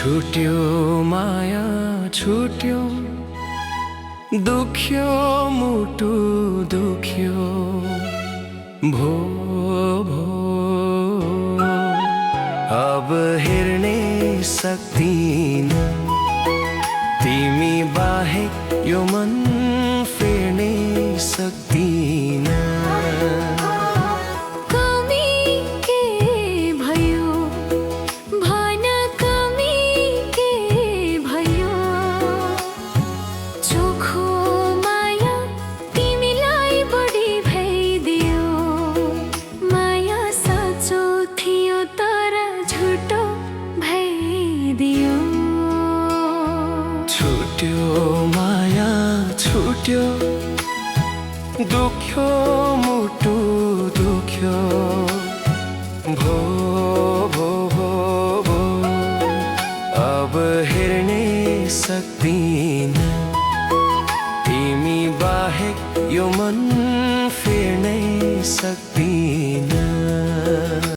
छुट्यो माया छुट्यो, दुख्यो मुटु दुख्यो, भो भो अब हेर्ने सक्दिन तिमी बाहेक यो मन फेर्ने सक्दिन। छुट्यो माया छुट्यो, दुख्यो मुटु दुख्यो, भो भो भो भो अब हेर्ने सक्दिन तिमी बाहेक यो मन फेर्नै सक्दिन।